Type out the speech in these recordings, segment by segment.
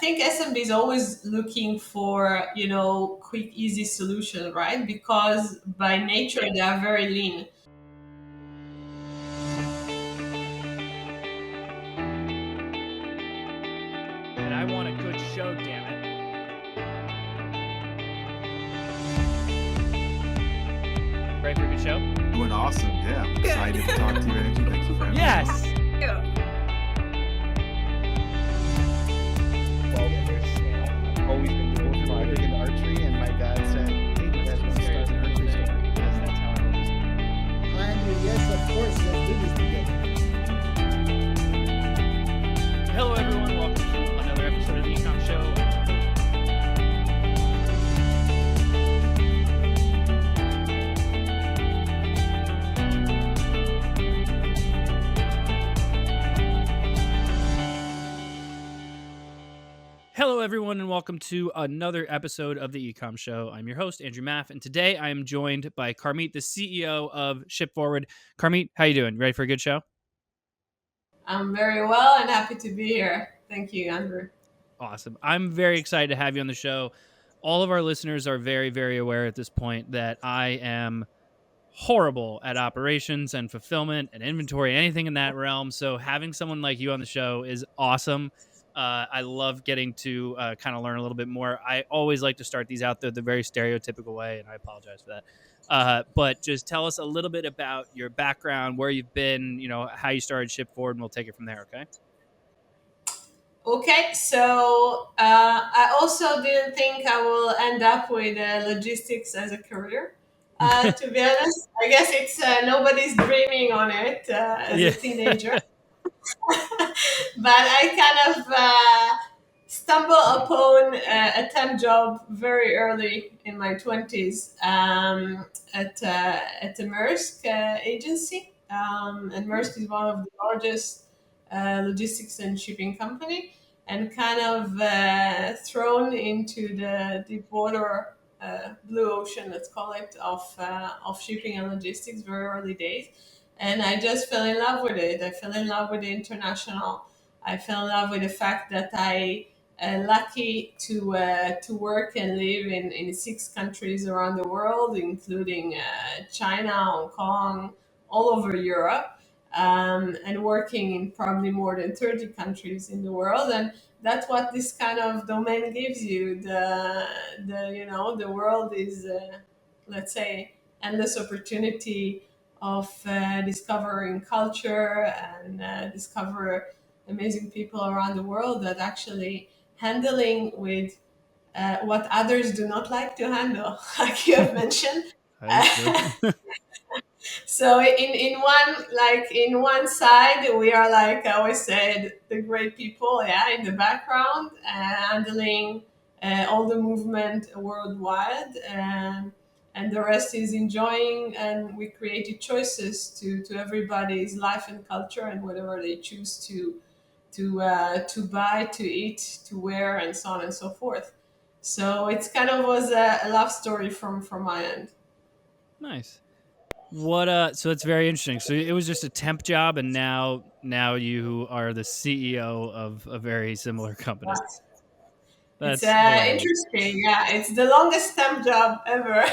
think SMB is always looking for, quick, easy solution, right? Because by nature, they are very lean. And I want a good show, damn it. Ready for a good show? Doing awesome. Yeah. I'm excited to talk to you, Angie. Thank you for having me. Yes. I've always been doing big into archery, and my dad said, "Hey, you guys want to start an archery store?" Yes, that's how it is. Andrew, yes, of course, let's do this together. Hello, everyone. Welcome to another episode of the E-Comm Show. Hello, everyone, and welcome to another episode of the E-Comm Show. I'm your host, Andrew Maff, and today I am joined by Carmit, the CEO of Ship4wd. Carmit, how you doing? Ready for a good show? I'm very well and happy to be here. Thank you, Andrew. Awesome. I'm very excited to have you on the show. All of our listeners are very, very aware at this point that I am horrible at operations and fulfillment and inventory, anything in that realm. So having someone like you on the show is awesome. I love getting to kind of learn a little bit more. I always like to start these out the very stereotypical way, and I apologize for that. But just tell us a little bit about your background, where you've been, how you started Ship4wd, and we'll take it from there, okay? Okay, so I also didn't think I will end up with logistics as a career. To be honest, I guess it's nobody's dreaming on it as a teenager. But I kind of stumbled upon a temp job very early in my 20s at a Maersk agency. And Maersk is one of the largest logistics and shipping company, and kind of thrown into the deep water, blue ocean, let's call it, of shipping and logistics very early days. And I just fell in love with it. I fell in love with the international. I fell in love with the fact that I lucky to work and live in 6 countries around the world, including China, Hong Kong, all over Europe, and working in probably more than 30 countries in the world. And that's what this kind of domain gives you. The world is, let's say, endless opportunity of discovering culture and discover amazing people around the world that actually handling with what others do not like to handle, like you have mentioned. So in one side we are, like I always said, the great people, yeah, in the background, handling all the movement worldwide, and the rest is enjoying, and we created choices to everybody's life and culture and whatever they choose to buy, to eat, to wear, and so on and so forth. So it's kind of was a love story from my end. Nice. What? So it's very interesting. So it was just a temp job, and now you are the CEO of a very similar company. It's interesting. Yeah, it's the longest temp job ever.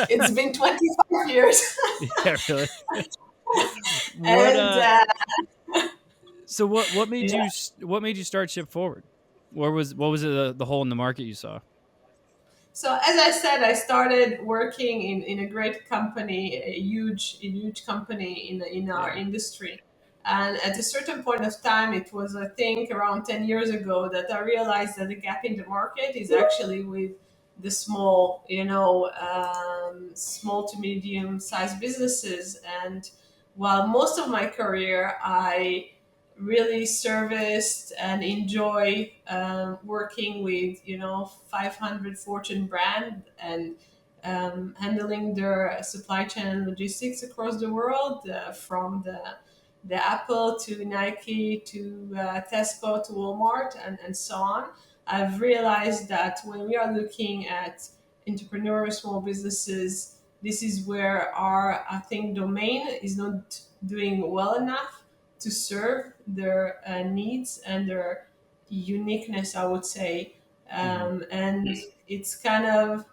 It's been 25 years. Yeah, really. So what made you start Ship4wd? What was the hole in the market you saw? So as I said, I started working in a great company, a huge company in our industry. And at a certain point of time, it was, I think, around 10 years ago, that I realized that the gap in the market is actually with the small, small to medium sized businesses. And while most of my career, I really serviced and enjoy working with 500 Fortune brand, and handling their supply chain and logistics across the world, from the Apple to Nike to Tesco to Walmart, and so on. I've realized that when we are looking at entrepreneurial small businesses, this is where our, I think, domain is not doing well enough to serve their needs and their uniqueness, I would say. Hmm. And it's kind of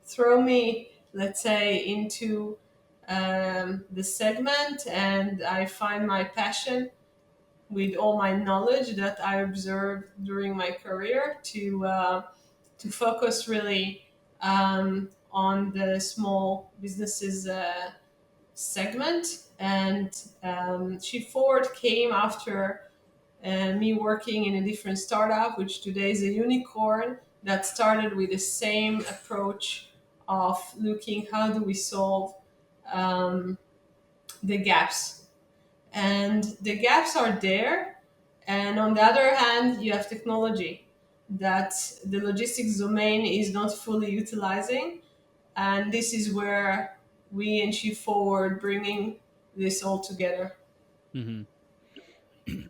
throw me, let's say, into the segment, and I find my passion with all my knowledge that I observed during my career to focus really on the small businesses segment. And Ship4wd came after me working in a different startup, which today is a unicorn that started with the same approach of looking how do we solve um, the gaps. And the gaps are there. And on the other hand, you have technology that the logistics domain is not fully utilizing. And this is where we in Ship4wd bringing this all together. Hmm.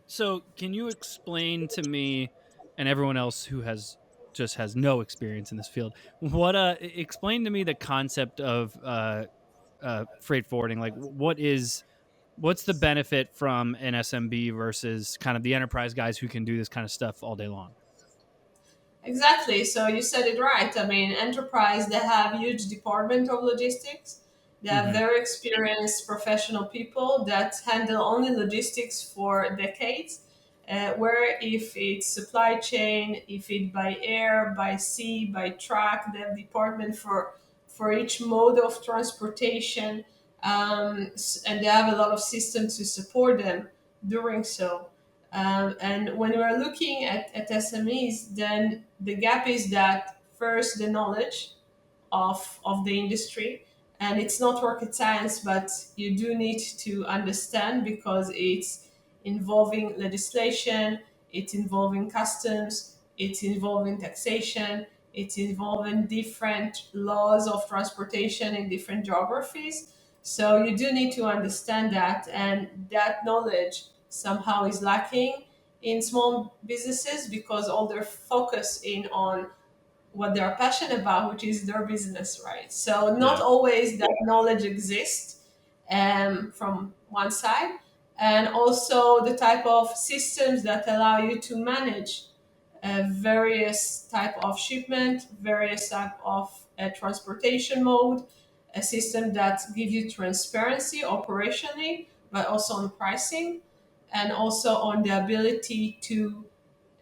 So, can you explain to me and everyone else who has no experience in this field, what explain to me the concept of freight forwarding? Like, what's the benefit from an SMB versus kind of the enterprise guys who can do this kind of stuff all day long? Exactly. So you said it right. I mean, enterprise, they have huge department of logistics. They have Hmm. very experienced professional people that handle only logistics for decades. Where if it's supply chain, if it by air, by sea, by truck, they have department for each mode of transportation, and they have a lot of systems to support them doing so. And when we're looking at SMEs, then the gap is that first the knowledge of the industry, and it's not rocket science, but you do need to understand because it's involving legislation, it's involving customs, it's involving taxation, it's involving different laws of transportation in different geographies. So you do need to understand that, and that knowledge somehow is lacking in small businesses because all their focus in on what they're passionate about, which is their business, right? So not Yeah. always that knowledge exists from one side, and also the type of systems that allow you to manage various type of shipment, various type of transportation mode, a system that gives you transparency operationally, but also on pricing, and also on the ability to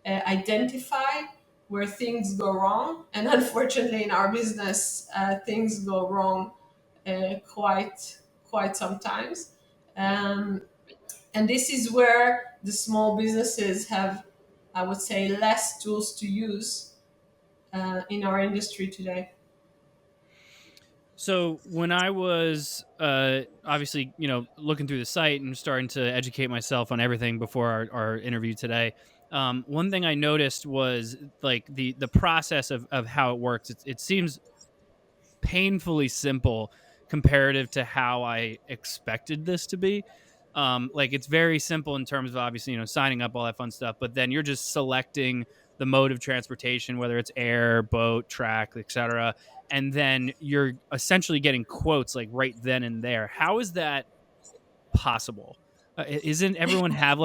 identify where things go wrong. And unfortunately, in our business, things go wrong quite sometimes. Um, and this is where the small businesses have, I would say, less tools to use in our industry today. So when I was obviously, looking through the site and starting to educate myself on everything before our interview today, one thing I noticed was like the process of how it works. It seems painfully simple comparative to how I expected this to be. Like it's very simple in terms of obviously, signing up, all that fun stuff, but then you're just selecting the mode of transportation, whether it's air, boat, track, etc. And then you're essentially getting quotes like right then and there. How is that possible? Isn't everyone have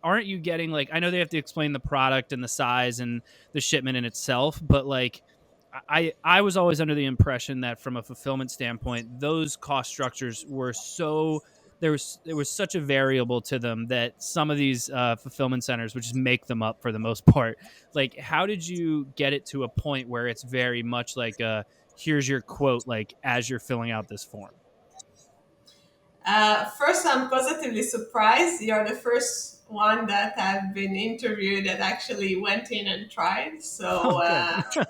aren't you getting like, I know they have to explain the product and the size and the shipment in itself, but like I was always under the impression that from a fulfillment standpoint, those cost structures were so there was such a variable to them that some of these fulfillment centers would just make them up for the most part. Like, how did you get it to a point where it's very much like here's your quote, like as you're filling out this form? First, I'm positively surprised. You're the first one that I've been interviewed that actually went in and tried. So Oh, good.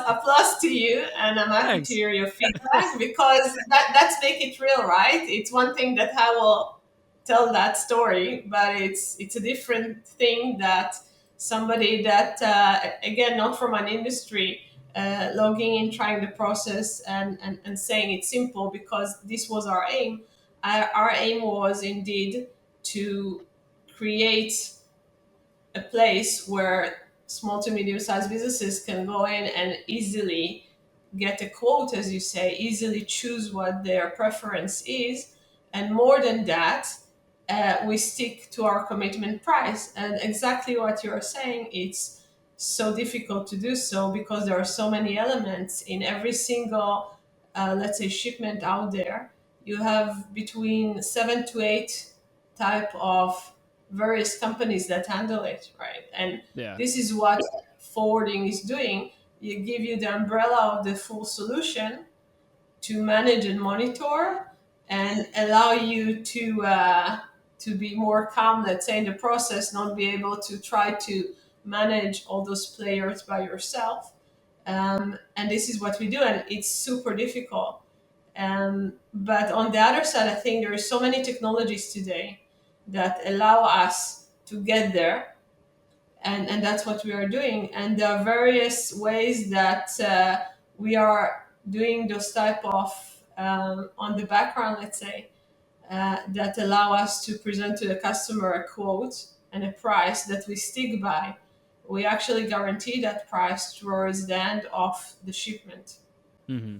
applause to you, and I'm happy to Thanks. hear your feedback because that's make it real, right? It's one thing that I will tell that story, but it's a different thing that somebody that again not from an industry logging in, trying the process, and saying it's simple because this was our aim. Our aim was indeed to create a place where small to medium sized businesses can go in and easily get a quote, as you say, easily choose what their preference is. And more than that, we stick to our commitment price. And exactly what you're saying, it's so difficult to do so because there are so many elements in every single, let's say, shipment out there. You have between 7 to 8 type of various companies that handle it, right? And Yeah. this is what forwarding is doing. You give you the umbrella of the full solution to manage and monitor and allow you to be more calm, let's say, in the process, not be able to try to manage all those players by yourself. And this is what we do, and it's super difficult. But on the other side, I think there are so many technologies today that allow us to get there, and that's what we are doing. And there are various ways that we are doing those type of on the background, let's say, that allow us to present to the customer a quote and a price that we stick by. We actually guarantee that price towards the end of the shipment. Mm-hmm.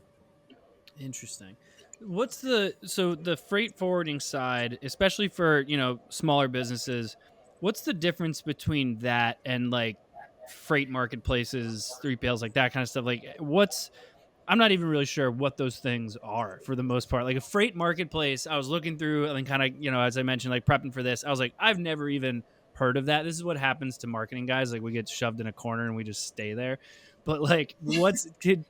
Interesting. What's the freight forwarding side, especially for, smaller businesses, what's the difference between that and like freight marketplaces, 3PLs, like that kind of stuff? Like what's I'm not even really sure what those things are for the most part. Like a freight marketplace, I was looking through and kind of, as I mentioned, like prepping for this, I was like, I've never even heard of that. This is what happens to marketing guys. Like we get shoved in a corner and we just stay there. But like,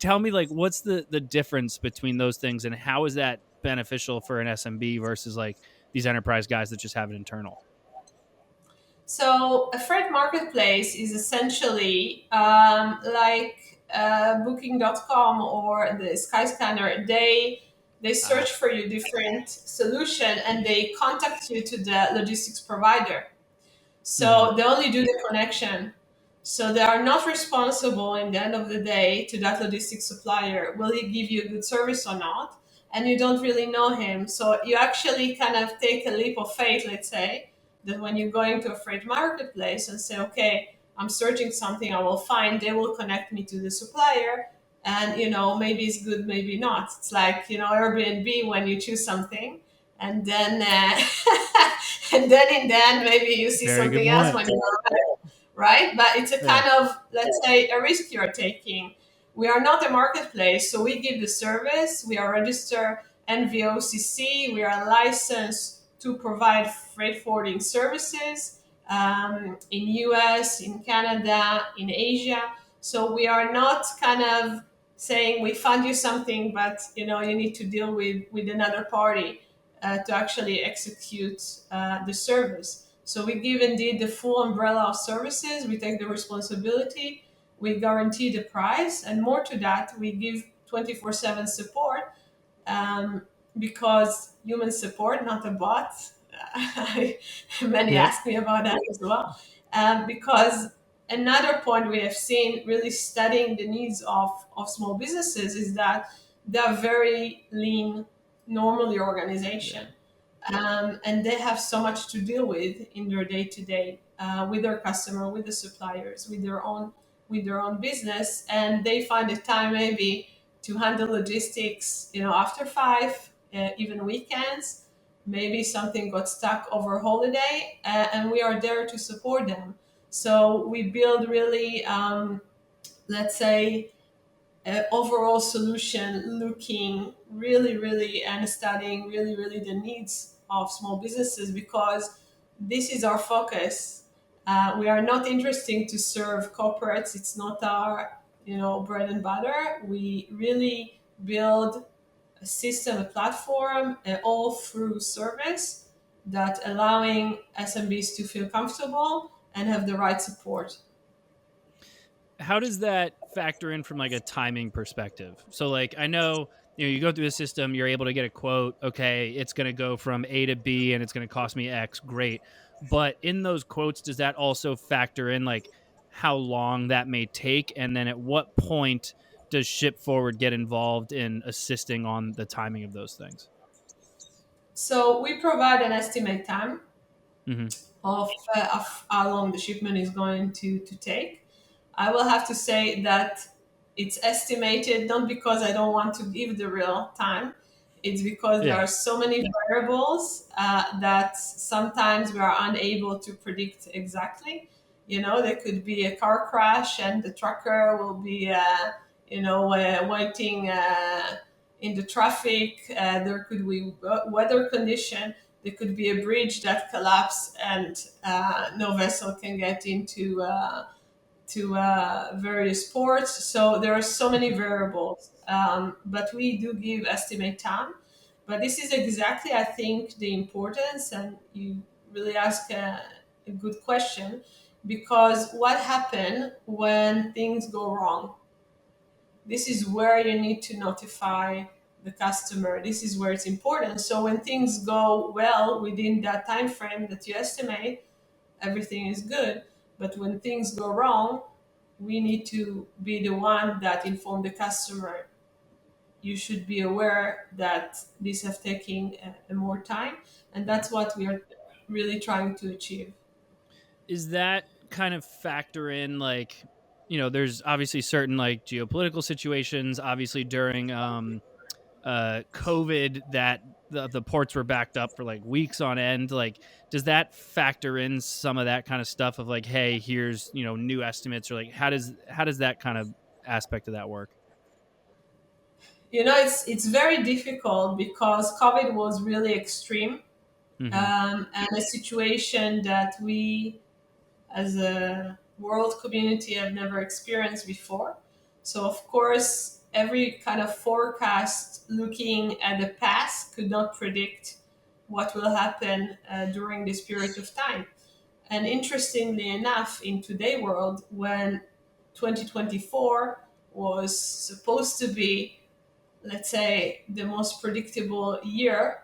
tell me like, what's the difference between those things and how is that beneficial for an SMB versus like these enterprise guys that just have it internal? So a freight marketplace is essentially like Booking.com or the Skyscanner. They Ah, search for you different solution and they contact you to the logistics provider. mm-hmm. So they only do the connection. So they are not responsible in the end of the day to that logistics supplier. Will he give you a good service or not? And you don't really know him. So you actually kind of take a leap of faith, let's say, that when you go into a freight marketplace and say, okay, I'm searching something I will find, they will connect me to the supplier. And, maybe it's good, maybe not. It's like, Airbnb when you choose something and then and then in the end maybe you see Very good something else point. when you're right, but it's a Yeah. kind of, let's say, a risk you're taking. We are not a marketplace, so we give the service. We are registered NVOCC. We are licensed to provide freight forwarding services in US, in Canada, in Asia. So we are not kind of saying we fund you something, but you need to deal with another party to actually execute the service. So we give indeed the full umbrella of services. We take the responsibility. We guarantee the price, and more to that, we give 24/7 support um, because human support, not a bot. Many Yep. ask me about that as well. Because another point we have seen really studying the needs of small businesses is that they're very lean, normally Yeah. organization. And they have so much to deal with in their day to day with their customer, with the suppliers, with their own business, and they find the time maybe to handle logistics, after 5, even weekends. Maybe something got stuck over holiday, and we are there to support them. So we build really, let's say, overall solution looking really, really and studying really, really the needs of small businesses because this is our focus. We are not interested to serve corporates. It's not our, bread and butter. We really build a system, a platform, an all through service that allowing SMBs to feel comfortable and have the right support. How does that factor in from like a timing perspective? So like I know, you go through the system, you're able to get a quote, okay, it's going to go from A to B and it's going to cost me X, great. But in those quotes does that also factor in like how long that may take and then at what point does Ship Forward get involved in assisting on the timing of those things? So we provide an estimate time Mhm. of how long the shipment is going to take. I will have to say that it's estimated not because I don't want to give the real time, It's because there Yeah. are so many variables that sometimes we are unable to predict exactly. There could be a car crash and the trucker will be, waiting in the traffic. There could be weather condition. There could be a bridge that collapses and no vessel can get into to various ports. So there are so many variables, but we do give estimate time. But this is exactly, I think, the importance, and you really ask a good question, because what happens when things go wrong? This is where you need to notify the customer. This is where it's important. So when things go well within that time frame that you estimate, everything is good. But when things go wrong, we need to be the one that inform the customer. You should be aware that this have taken more time, and that's what we are really trying to achieve. Is that kind of factor in like, there's obviously certain like geopolitical situations, obviously during COVID, that the ports were backed up for like weeks on end. Like, does that factor in some of that kind of stuff of like, hey, here's new estimates, or like how does that kind of aspect of that work? It's very difficult because COVID was really extreme, Hmm. and a situation that we as a world community have never experienced before. So, of course, every kind of forecast looking at the past could not predict what will happen during this period of time. And interestingly enough, in today's world, when 2024 was supposed to be, let's say, the most predictable year,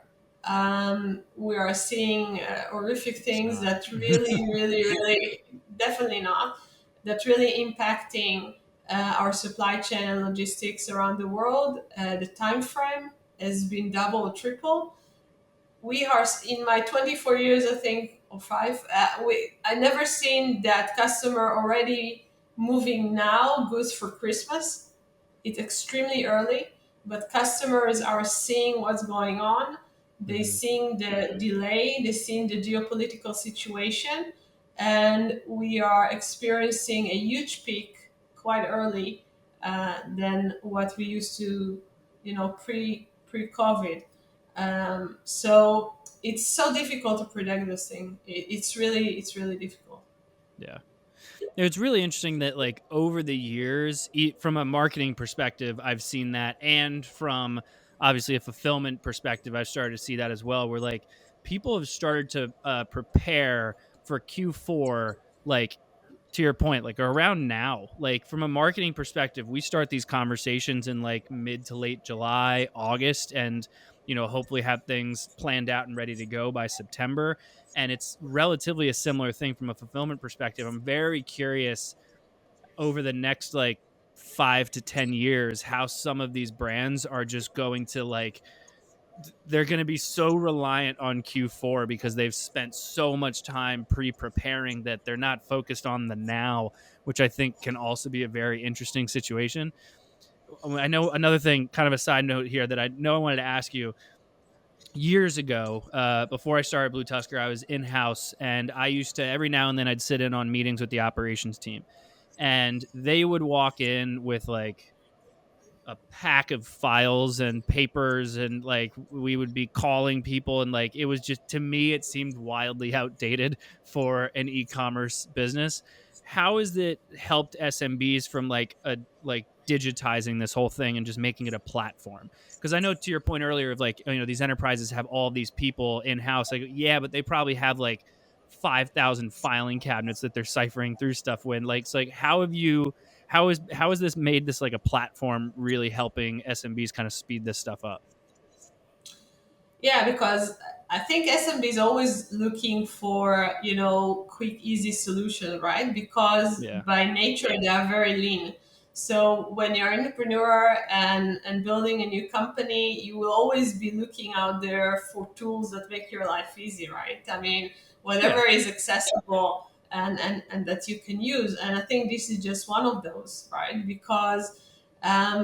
we are seeing horrific It's things not. that really, really, really, definitely not, that really impacting our supply chain and logistics around the world. The time frame has been double or triple. We are in my 24 years, I think, or five. I never seen that customer already moving now goods for Christmas. It's extremely early, but customers are seeing what's going on. They Hmm. seeing the delay, they seeing the geopolitical situation, and we are experiencing a huge peak quite early than what we used to, pre COVID. So it's so difficult to predict this thing. It's really difficult. Yeah. It's really interesting that like over the years, from a marketing perspective, I've seen that, and from obviously a fulfillment perspective, I've started to see that as well. Where like people have started to prepare for Q4, like to your point, like around now. Like from a marketing perspective, we start these conversations in like mid to late July, August, and hopefully have things planned out and ready to go by September. And it's relatively a similar thing from a fulfillment perspective. I'm very curious over the next like 5 to 10 years how some of these brands are just going to like, they're going to be so reliant on Q4 because they've spent so much time pre-preparing that they're not focused on the now, which I think can also be a very interesting situation. I know another thing, kind of a side note here, that I know I wanted to ask you. Years ago, before I started BlueTuskr, I was in house, and I used to every now and then I'd sit in on meetings with the operations team, and they would walk in with like a pack of files and papers, and like we would be calling people, and like it was just, to me it seemed wildly outdated for an e-commerce business. How has it helped SMBs from like a like digitizing this whole thing and just making it a platform? Because I know, to your point earlier, of like, these enterprises have all these people in house, like, yeah, but they probably have like 5,000 filing cabinets that they're ciphering through stuff with. Like, it's like, how is this made this like a platform, really helping SMBs kind of speed this stuff up? Yeah, because I think SMB is always looking for, quick, easy solution, right? Because Yeah. by nature they are very lean. So when you're an entrepreneur and building a new company, you will always be looking out there for tools that make your life easy, right? I mean, Yeah. whatever is accessible and that you can use. And I think this is just one of those, right? Because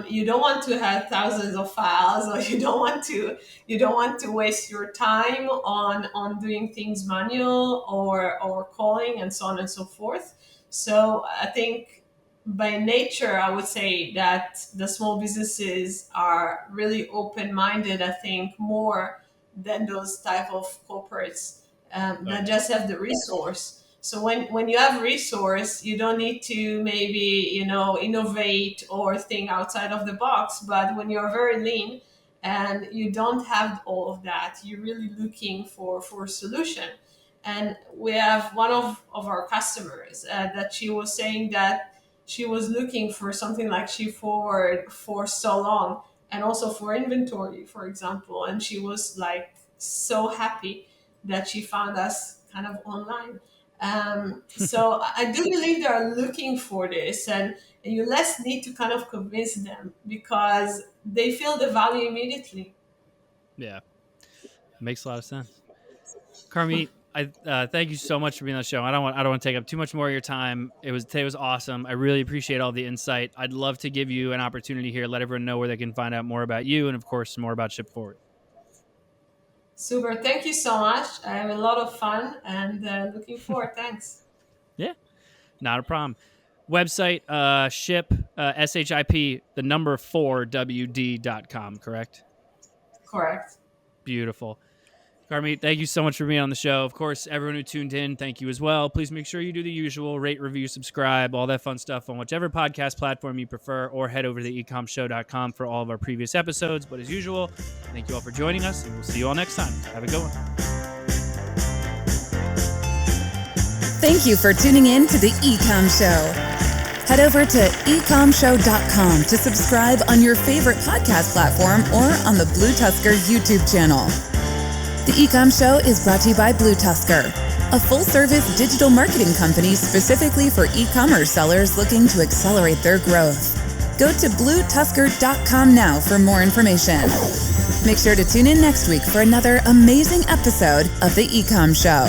You don't want to have thousands of files, or you don't want to waste your time on doing things manual or calling and so on and so forth. So I think by nature, I would say that the small businesses are really open-minded, I think, more than those type of corporates that just have the resource. So when you have resource, you don't need to maybe, innovate or think outside of the box. But when you're very lean and you don't have all of that, you're really looking for a solution. And we have one of our customers that she was saying that she was looking for something like Ship4wd for so long, and also for inventory, for example. And she was like so happy that she found us kind of online. So I do believe they are looking for this, and you less need to kind of convince them because they feel the value immediately. Yeah, makes a lot of sense. Carmit, I thank you so much for being on the show. I don't want to take up too much more of your time. Today was awesome. I really appreciate all the insight. I'd love to give you an opportunity here, let everyone know where they can find out more about you and of course more about Ship4wd. Super. Thank you so much. I have a lot of fun and looking forward. Thanks. Yeah, not a problem. Website ship SHIP the number 4wd.com, correct? Correct. Beautiful. Carmit, thank you so much for being on the show. Of course, everyone who tuned in, thank you as well. Please make sure you do the usual: rate, review, subscribe, all that fun stuff on whichever podcast platform you prefer, or head over to ecommshow.com for all of our previous episodes. But as usual, thank you all for joining us, and we'll see you all next time. Have a good one. Thank you for tuning in to the E-Comm Show. Head over to ecommshow.com to subscribe on your favorite podcast platform or on the BlueTuskr YouTube channel. The E-Comm Show is brought to you by BlueTuskr, a full-service digital marketing company specifically for e-commerce sellers looking to accelerate their growth. Go to BlueTuskr.com now for more information. Make sure to tune in next week for another amazing episode of The E-Comm Show.